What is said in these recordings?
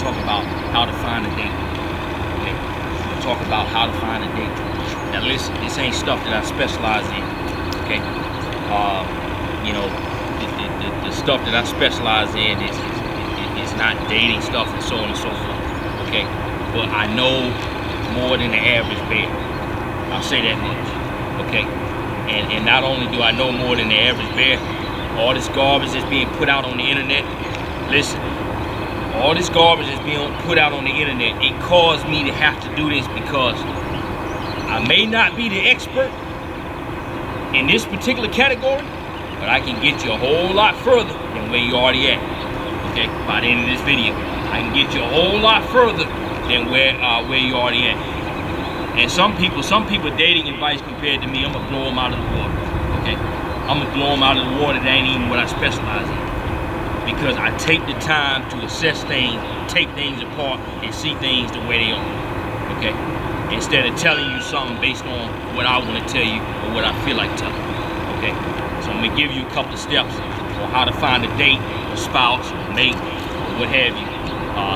talk about how to find a date. Okay, I'm gonna talk about how to find a date. Now listen, this ain't stuff that I specialize in. Okay, you know, the stuff that I specialize in is not dating stuff and so on and so forth. Okay, but I know more than the average bear. I'll say that much. Okay, and not only do I know more than the average bear, all this garbage that's being put out on the internet. Listen, all this garbage that's being put out on the internet, it caused me to have to do this because I may not be the expert in this particular category, but I can get you a whole lot further than where you already at. Okay, by the end of this video, I can get you a whole lot further than where you already at. And some people dating advice compared to me, I'm gonna blow them out of the water. Okay, I'm gonna blow them out of the water. That ain't even what I specialize in. Because I take the time to assess things, take things apart, and see things the way they are. Okay? Instead of telling you something based on what I want to tell you or what I feel like telling you. Okay? So I'm gonna give you a couple of steps on how to find a date, a spouse, a mate, or what have you,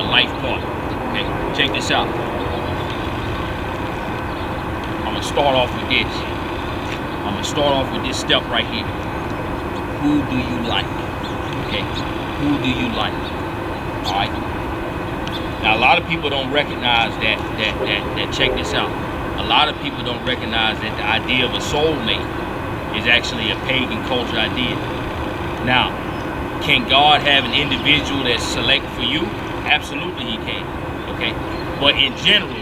life partner. Okay? Check this out. I'm gonna start off with this. I'm gonna start off with this step right here. Who do you like? Okay? Who do you like? All right. Now a lot of people don't recognize that check this out. A lot of people don't recognize that the idea of a soulmate is actually a pagan culture idea. Now, can God have an individual that's select for you? Absolutely he can. Okay. But in general,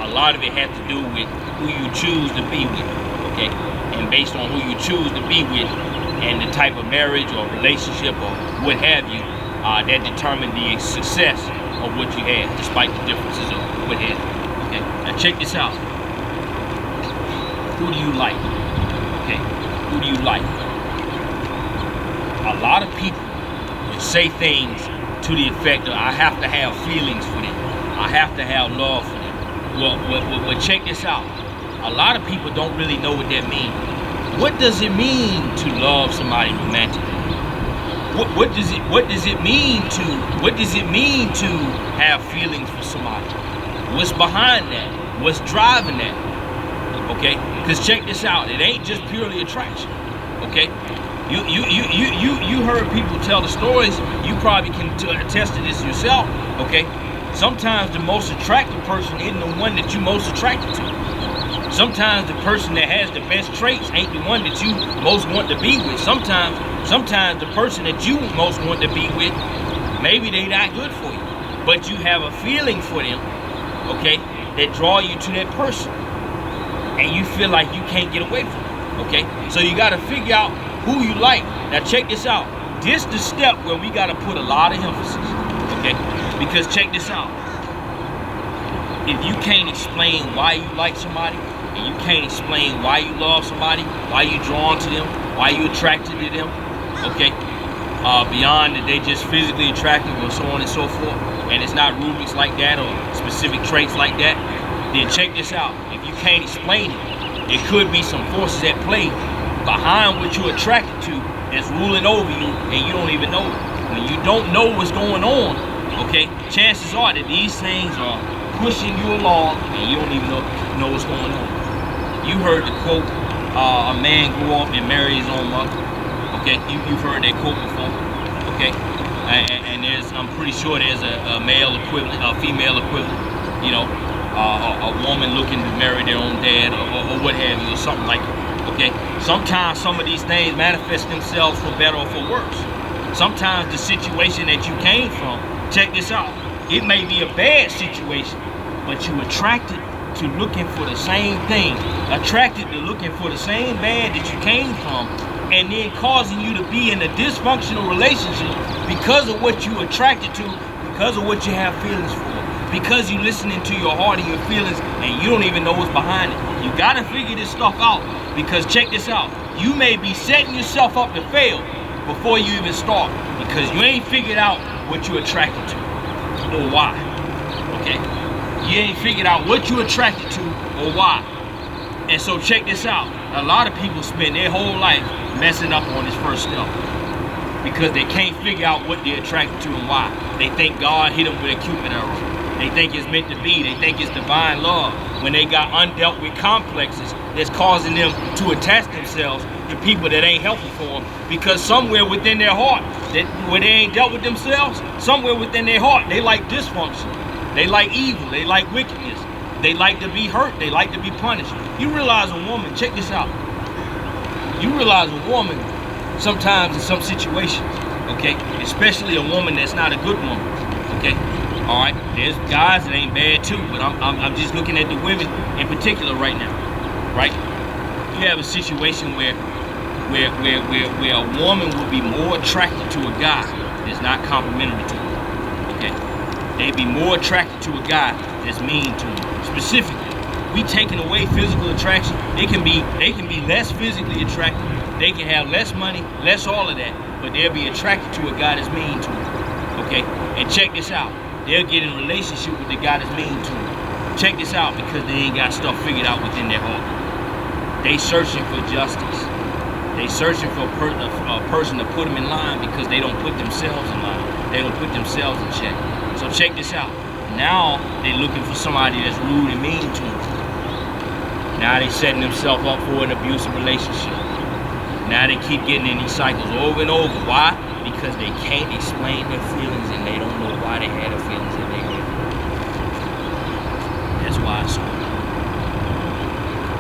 a lot of it has to do with who you choose to be with. Okay. And based on who you choose to be with, and the type of marriage or relationship or what have you, that determine the success of what you have, despite the differences of what have you. Okay, now check this out. Who do you like? Okay, who do you like? A lot of people will say things to the effect of, I have to have feelings for them. I have to have love for them. Well, check this out. A lot of people don't really know what that means. What does it mean to love somebody romantically? What does it mean to have feelings for somebody? What's behind that? What's driving that? Okay? Because check this out. It ain't just purely attraction. Okay? You heard people tell the stories. You probably can attest to this yourself. Okay? Sometimes the most attractive person isn't the one that you're most attracted to. Sometimes the person that has the best traits ain't the one that you most want to be with. Sometimes the person that you most want to be with, maybe they not good for you, but you have a feeling for them, okay, that draw you to that person, and you feel like you can't get away from them. Okay, so you got to figure out who you like. Now check this out. This the step where we got to put a lot of emphasis. Okay, because check this out. If you can't explain why you like somebody, and you can't explain why you love somebody, why you drawn to them, why you attracted to them, okay, beyond that they just physically attractive or so on and so forth, and it's not rubrics like that or specific traits like that, then check this out. If you can't explain it, it could be some forces at play behind what you're attracted to that's ruling over you, and you don't even know it. When you don't know what's going on, okay, chances are that these things are pushing you along and you don't even know what's going on. You heard the quote, a man grew up and married his own mother. Okay, you've heard that quote before. Okay, and I'm pretty sure there's a male equivalent, a female equivalent. You know, a woman looking to marry their own dad or what have you, or something like that. Okay, sometimes some of these things manifest themselves for better or for worse. Sometimes the situation that you came from, check this out, it may be a bad situation, but you attracted to looking for the same thing, attracted to looking for the same bad that you came from, and then causing you to be in a dysfunctional relationship because of what you attracted to, because of what you have feelings for, because you listening to your heart and your feelings and you don't even know what's behind it. You gotta figure this stuff out, because check this out, you may be setting yourself up to fail before you even start, because you ain't figured out what you're attracted to or why. Okay, you ain't figured out what you're attracted to or why. And so check this out, a lot of people spend their whole life messing up on this first step. because they can't figure out what they're attracted to and why. They think God hit them with a Cupid arrow. They think it's meant to be. They think it's divine love. When they got undealt with complexes that's causing them to attach themselves to people that ain't helpful for them, because somewhere within their heart, that where they ain't dealt with themselves, somewhere within their heart, they like dysfunction. They like evil. They like wickedness. They like to be hurt. They like to be punished. You realize a woman, check this out. You realize a woman, sometimes in some situations, okay, especially a woman that's not a good woman, okay, all right, there's guys that ain't bad too, but I'm just looking at the women in particular right now, right? You have a situation where a woman will be more attracted to a guy that's not complimentary to her, okay? They'd be more attracted to a guy that's mean to them. Specifically, we taking away physical attraction. They can be less physically attractive. They can have less money, less all of that, but they'll be attracted to a guy that's mean to them. Okay? And check this out. They'll get in a relationship with the guy that's mean to them. Check this out, because they ain't got stuff figured out within their heart. They searching for justice. They searching for a person to put them in line, because they don't put themselves in line. They don't put themselves in check. So check this out. Now they looking for somebody that's rude and mean to them. Now they setting themselves up for an abusive relationship. Now they keep getting in these cycles over and over. Why? Because they can't explain their feelings, and they don't know why they had the feelings that they did. That's why it's so important.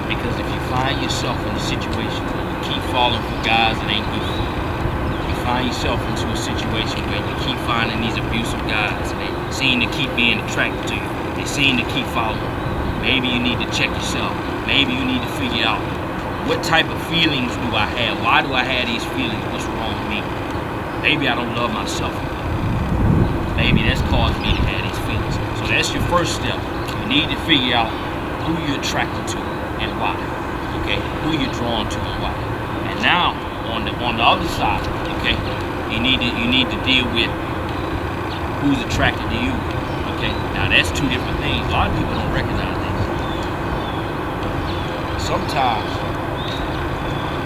Because if you find yourself in a situation where you keep falling for guys that ain't good for you, you find yourself into a situation where you keep finding these abusive guys, and they seem to keep being attracted to you. They seem to keep following. Maybe you need to check yourself. Maybe you need to figure out, what type of feelings do I have? Why do I have these feelings? What's wrong with me? Maybe I don't love myself enough. Maybe that's caused me to have these feelings. So that's your first step. You need to figure out who you're attracted to and why. Okay? Who you're drawn to and why. And now, on the other side, okay, you need to deal with who's attracted to you. Okay? Now that's two different things. A lot of people don't recognize this. Sometimes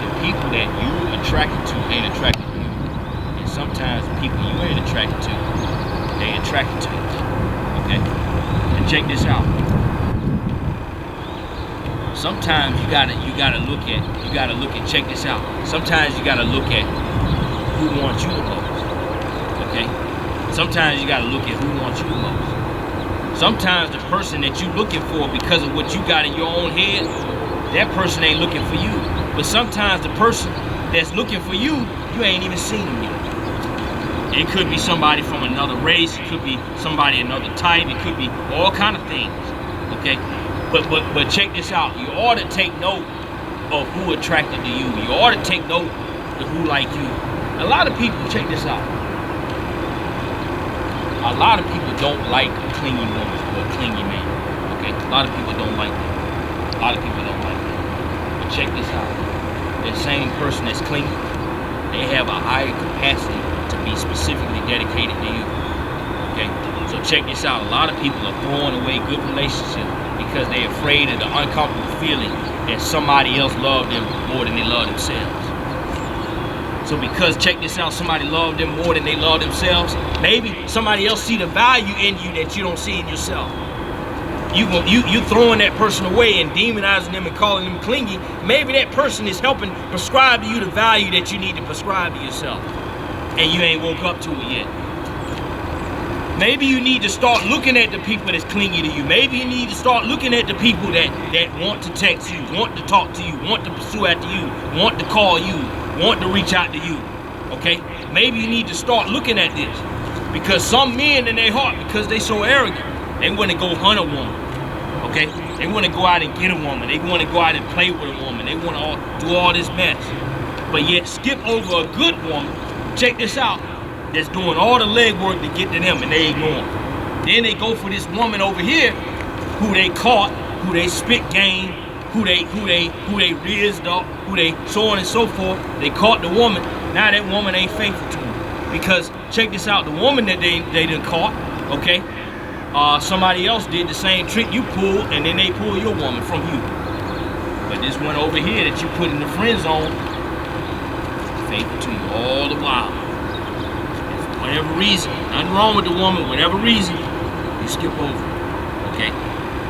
the people that you're attracted to ain't attracted to you. And sometimes the people you ain't attracted to, they attracted to you. Okay? And check this out. Sometimes you gotta look at, check this out. Sometimes you gotta look at who wants you the most. Okay? Sometimes you gotta look at who wants you the most. Sometimes the person that you're looking for, because of what you got in your own head, that person ain't looking for you. But sometimes the person that's looking for you, you ain't even seen them yet. It could be somebody from another race. It could be somebody another type. It could be all kind of things. Okay? But check this out. You ought to take note of who attracted to you. You ought to take note of who like you. A lot of people, check this out. A lot of people don't like a clingy woman or a clingy man. Okay? A lot of people don't like that. A lot of people don't like that. But check this out. That same person that's clingy, they have a higher capacity to be specifically dedicated to you. Okay? So check this out. A lot of people are throwing away good relationships because they're afraid of the uncomfortable feeling that somebody else loved them more than they love themselves. So because, check this out, somebody loved them more than they love themselves, maybe somebody else see the value in you that you don't see in yourself. You throwing that person away and demonizing them and calling them clingy. Maybe that person is helping prescribe to you the value that you need to prescribe to yourself, and you ain't woke up to it yet. Maybe you need to start looking at the people that's clingy to you. Maybe you need to start looking at the people that want to text you, want to talk to you, want to pursue after you, want to call you, want to reach out to you. Okay? Maybe you need to start looking at this. Because some men in their heart, because they so arrogant, they want to go hunt a woman. Okay? They want to go out and get a woman. They want to go out and play with a woman. They want to do all this mess. But yet skip over a good woman. Check this out. That's doing all the legwork to get to them, and they ignore them. Then they go for this woman over here, who they caught, who they spit game, who they rizzed up, who they so on and so forth. They caught the woman. Now that woman ain't faithful to them, because check this out: the woman that they done caught, okay, somebody else did the same trick you pulled, and then they pull your woman from you. But this one over here that you put in the friend zone, faithful to you all the while. whatever reason, nothing wrong with the woman, whatever reason, you skip over. Okay?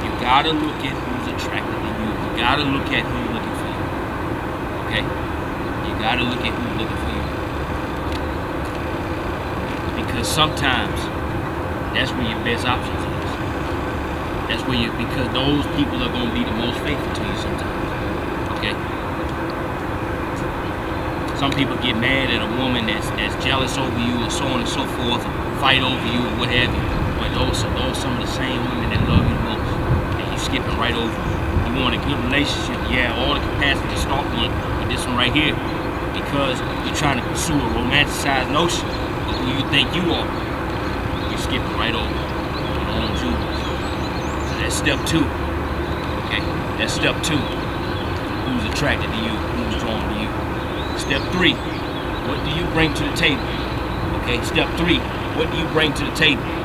You gotta look at who's attracted to you. You gotta look at who's looking for you. Okay? You gotta look at who's looking for you. Because sometimes that's where your best options is. That's where because those people are gonna be the most faithful to you sometimes. Okay? Some people get mad at a woman that's jealous over you or so on and so forth, fight over you or what have you. But those are some of the same women that love you the most. And you skipping right over. You want a good relationship, yeah, all the capacity to start one, but this one right here, because you're trying to pursue a romanticized notion of who you think you are, you're skipping right over your own jewels. So that's step 2. Okay, that's step 2. Who's attracted to you? Who's drawn to you? Step 3, what do you bring to the table? Okay, step 3, what do you bring to the table?